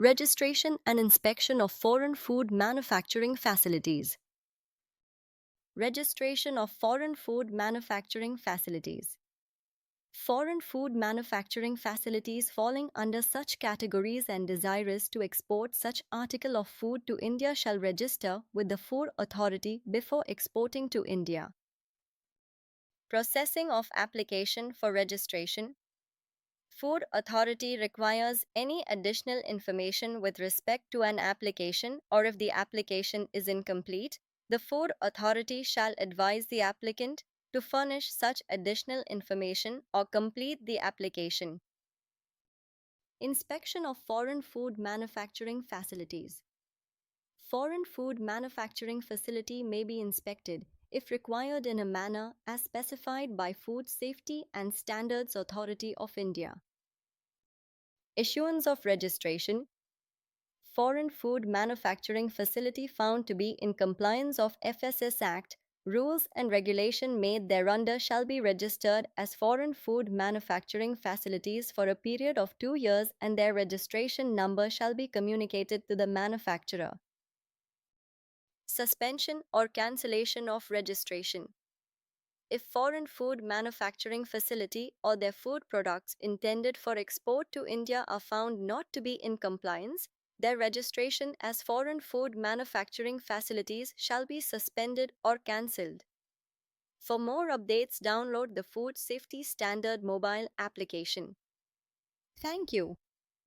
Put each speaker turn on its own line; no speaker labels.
Registration and inspection of foreign food manufacturing facilities. Registration of foreign food manufacturing facilities. Foreign food manufacturing facilities falling under such categories and desirous to export such article of food to India shall register with the Food Authority before exporting to India. Processing of application for registration. Food Authority requires any additional information with respect to an application, or if the application is incomplete, the Food Authority shall advise the applicant to furnish such additional information or complete the application. Inspection of foreign food manufacturing facilities. Foreign food manufacturing facility may be inspected if required in a manner as specified by Food Safety and Standards Authority of India. Issuance of registration. Foreign food manufacturing facility found to be in compliance of FSS Act, rules and regulation made thereunder shall be registered as foreign food manufacturing facilities for a period of 2 years, and their registration number shall be communicated to the manufacturer. Suspension or cancellation of registration. If foreign food manufacturing facility or their food products intended for export to India are found not to be in compliance, their registration as foreign food manufacturing facilities shall be suspended or cancelled. For more updates, download the Food Safety Standard mobile application. Thank you.